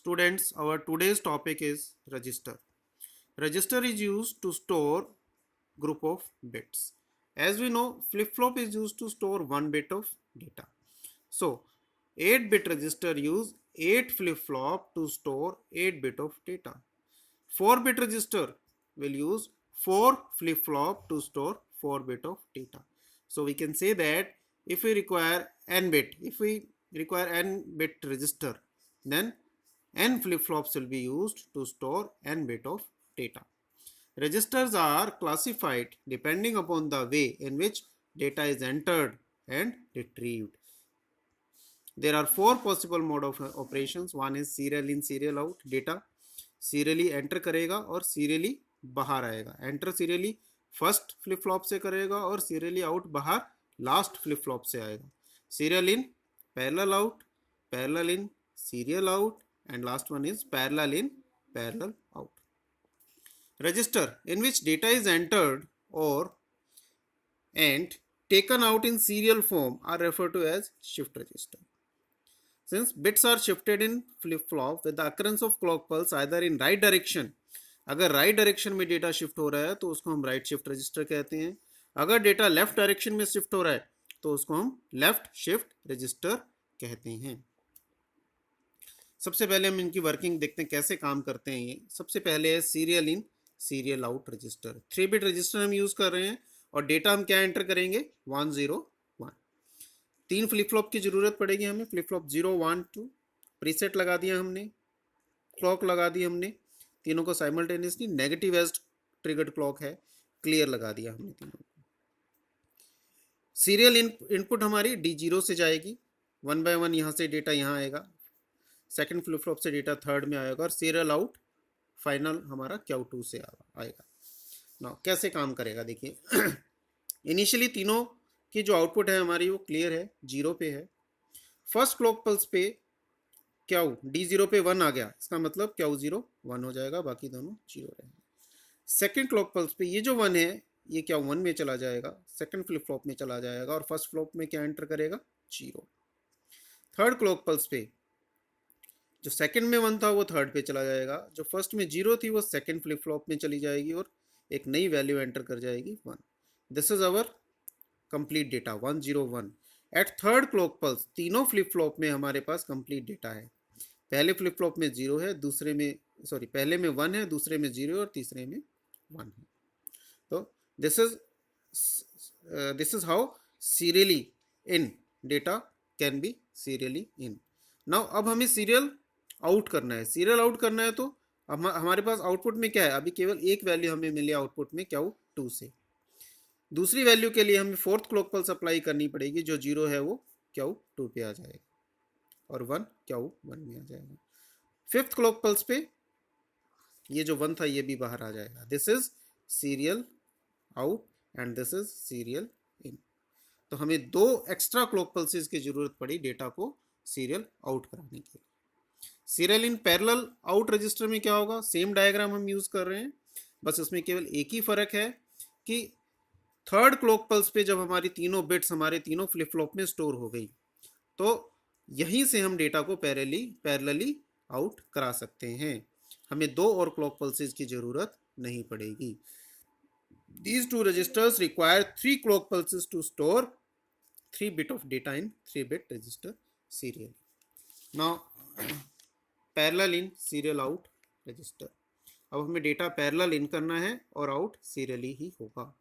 Students, our today's topic is register. Register is used to store group of bits. As we know, flip-flop is used to store 1 bit of data. So, 8-bit register use 8 flip-flop to store 8 bit of data. 4-bit register will use 4 flip-flop to store 4 bit of data. So, we can say that if we require n bit register, then n flip-flops will be used to store n bit of data. Registers are classified depending upon the way in which data is entered and retrieved. There are 4 possible mode of operations. One is serial in, serial out. Data serially enter करेगा और serially बाहर आएगा. Enter serially first flip flop से करेगा और serially out बाहर last flip flop से आएगा. Serial in, parallel out, parallel in, serial out, and last one is parallel in, parallel out. Register in which data is entered or and taken out in serial form are referred to as shift register. Since bits are shifted in flip-flop with the occurrence of clock pulse either in right direction, अगर right direction में data shift हो रहा है तो उसको हम right shift register कहते हैं. अगर डेटा लेफ्ट डायरेक्शन में शिफ्ट हो रहा है तो उसको हम लेफ्ट शिफ्ट रजिस्टर कहते हैं. सबसे पहले हम इनकी वर्किंग देखते हैं कैसे काम करते हैं ये. सबसे पहले है serial in, serial out register. 3-बिट रजिस्टर हम यूज कर रहे हैं और डेटा हम क्या एंटर करेंगे 101. 3 फ्लिप फ्लॉप की जरूरत पड़ेगी हमें. फ्लिप फ्लॉप 0, 1, 2 प्रीसेट लगा दिया हमने, क्लॉक लगा दी हमने. तीनों को simultaneously negative edge triggered clock है, क्लियर लगा दिया हमने तीनों को. सीरियल इनपुट हमारी D0 से जाएगी. 1 बाय 1 यहाँ से डेटा यहाँ आएगा. सेकंड फ्लिप फ्लॉप से डेटा थर्ड में आएगा और सीरियल आउट फाइनल हमारा Q2 से आएगा. नाउ कैसे काम करेगा देखिए. इनिशियली तीनों की जो आउटपुट है हमारी वो क्लियर है, 0 पे है. फर्स्ट क्लॉक पल्स पे Q D0 पे 1 आ गया, इसका मतलब Q0 1 हो जाएगा, बाकी दोनों 0 रहेंगे. सेकंड क्लॉक पल्स पे ये जो 1 है ये Q1 में चला जाएगा, सेकंड फ्लिप फ्लॉप में चला जाएगा और फर्स्ट फ्लॉप में क्या एंटर करेगा 0. थर्ड क्लॉक पल्स पे जो सेकंड में 1 था वो थर्ड पे चला जाएगा, जो फर्स्ट में 0 थी वो सेकंड फ्लिप फ्लॉप में चली जाएगी और एक नई वैल्यू एंटर कर जाएगी 1. This is our complete data 101. At third clock pulse तीनों फ्लिप फ्लॉप में हमारे पास कंप्लीट डेटा है. पहले फ्लिप फ्लॉप में 0 है, दूसरे में पहले में 1 है, दूसरे में 0 और तीसरे में 1 है. तो this is how serially in data can be serially in. Now अब हमें सीरियल आउट करना है. सीरियल आउट करना है तो हमारे पास आउटपुट में क्या है, अभी केवल एक वैल्यू हमें मिली आउटपुट में Q2 से. दूसरी वैल्यू के लिए हमें फोर्थ क्लॉक पल्स अप्लाई करनी पड़ेगी. जो 0 है वो Q2 पे आ जाएगा और 1 Q1 में आ जाएगा. फिफ्थ क्लॉक पल्स पे ये जो 1 था ये भी बाहर आ जाएगा. This is serial out and this is serial in. तो हमें 2 एक्स्ट्रा क्लॉक पल्सेस की जरूरत पड़ी डेटा को सीरियल आउट कराने के लिए. Serial in parallel out register में क्या होगा, सेम डायग्राम हम यूज कर रहे हैं, बस इसमें केवल एक ही फर्क है कि थर्ड क्लॉक पल्स पे जब हमारी तीनों बिट्स हमारे तीनों फ्लिप फ्लॉप में स्टोर हो गई तो यहीं से हम डेटा को पैरेलली आउट करा सकते हैं. हमें 2 और क्लॉक पल्सेस की जरूरत नहीं पड़ेगी. These 2 registers require 3 clock pulses to store 3 bit of data in 3-bit register serially. Now parallel in, serial out register. अब हमें डेटा पैरेलल इन करना है और आउट सीरियली ही होगा.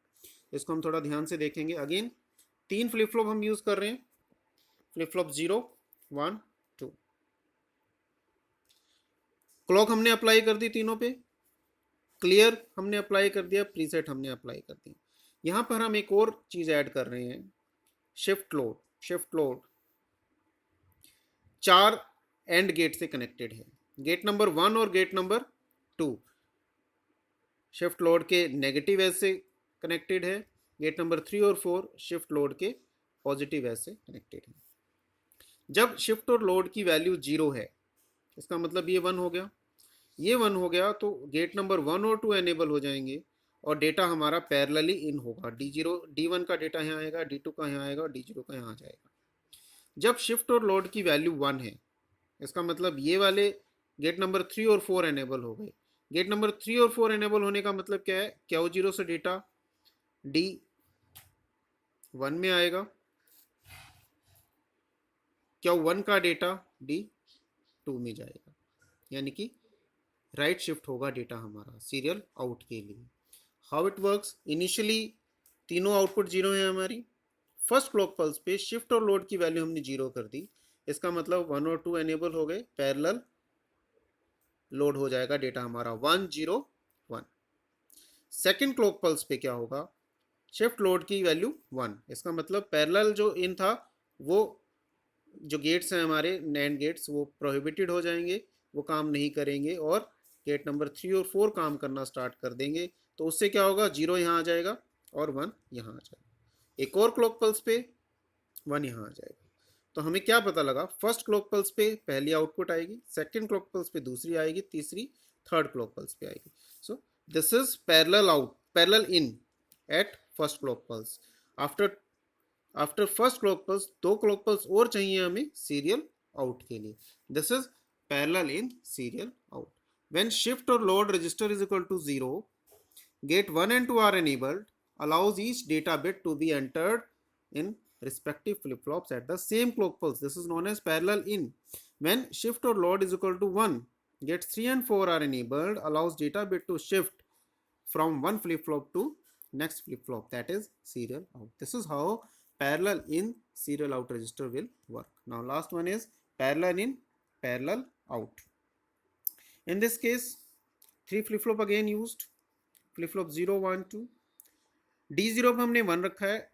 इसको हम थोड़ा ध्यान से देखेंगे. अगेन 3 फ्लिप फ्लॉप हम यूज कर रहे हैं. Flip flop 0, 1, 2. क्लॉक हमने अप्लाई कर दी तीनों पे, क्लियर हमने अप्लाई कर दिया, प्रीसेट हमने अप्लाई कर दिया. यहां पर हम एक और चीज ऐड कर रहे हैं, shift load. Shift load 4 and gate से कनेक्टेड है. गेट नंबर 1 और गेट नंबर 2 शिफ्ट लोड के नेगेटिव एज से कनेक्टेड है. गेट नंबर 3 और 4 शिफ्ट लोड के पॉजिटिव एज से कनेक्टेड है. जब शिफ्ट और लोड की वैल्यू 0 है इसका मतलब ये 1 हो गया, ये 1 हो गया तो गेट नंबर 1 और 2 एनेबल हो जाएंगे और डेटा हमारा पैरेलली इन होगा. D1 का डेटा यहाँ आएगा, D2 का यहाँ आएगा और D0 का यहाँ आ जाएगा. जब शिफ्ट और लोड की वैल्यू 1 है इसका मतलब ये वाले गेट नंबर 3 और 4 एनेबल हो गए। गेट नंबर 3 और 4 एनेबल होने का मतलब क्या है, Q0 से डेटा D1 में आएगा, Q1 का डेटा D2 में जाएगा, यानी कि राइट शिफ्ट होगा डेटा हमारा सीरियल आउट के लिए। हाउ इट वर्क्स, इनिशियली तीनों आउटपुट जीरो है हमारी। फर्स्ट क्लॉक पल्स पे शिफ्ट और लोड की वैल्यू हमने जीरो कर दी, इसका मतलब 1 और 2 एनेबल हो गए, पैरेलल लोड हो जाएगा डेटा हमारा 101। सेकेंड क्लॉक पल्स पे क्या होगा, शिफ्ट लोड की वैल्यू 1, इसका मतलब पैरेलल जो इन था वो जो गेट्स हैं हमारे नैंड गेट्स वो प्रोहिबिटेड हो जाएंगे, वो काम नहीं करेंगे और गेट नंबर 3 और 4 काम करना स्टार्ट कर देंगे। तो उससे क्या होगा, 0 यहाँ आ जाएगा और 1 यहाँ आ जाएगा। एक और क्लॉक पल्स पे 1 यहाँ आ जाएगा। तो हमें क्या पता लगा, फर्स्ट क्लॉक पल्स पे पहली आउटपुट आएगी, सेकंड क्लॉक पल्स पे दूसरी आएगी, तीसरी थर्ड क्लॉक पल्स पे आएगी। So this is parallel out, parallel in at first clock pulse. After first clock pulse 2 clock pulse और चाहिए हमें सीरियल आउट के लिए। This is parallel in serial out. When shift और load register is equal to 0, gate 1 and 2 are enabled, allows each data bit to be entered in respective flip-flops at the same clock pulse. This is known as parallel in. When shift or load is equal to 1, gates 3 and 4 are enabled, allows data bit to shift from one flip-flop to next flip-flop, that is serial out. This is how parallel in serial out register will work. Now last one is parallel in parallel out. In this case, 3 flip-flop again used, flip flop 0 1 2। D0 पे हमने 1 रखा है,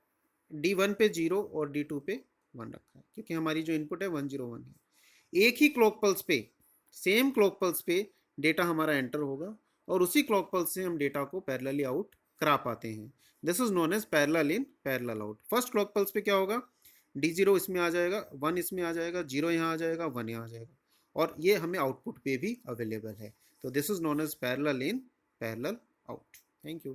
D1 पे 0 और D2 पे 1 रखा है, क्योंकि हमारी जो इनपुट है 101 है। एक ही क्लॉक पल्स पे, सेम क्लॉक पल्स पे डेटा हमारा एंटर होगा और उसी क्लॉक पल्स से हम डेटा को पैरेलली आउट करा पाते हैं। This is known as parallel in parallel out. First clock pulse पे क्या होगा, D0 इसमें आ जाएगा, 1 इसमें आ जाएगा, 0 यहाँ आ जाएगा, 1 यहाँ आ जाएगा, और ये हमें आउटपुट पे भी अवेलेबल है। तो this is known as parallel in parallel out. Thank you.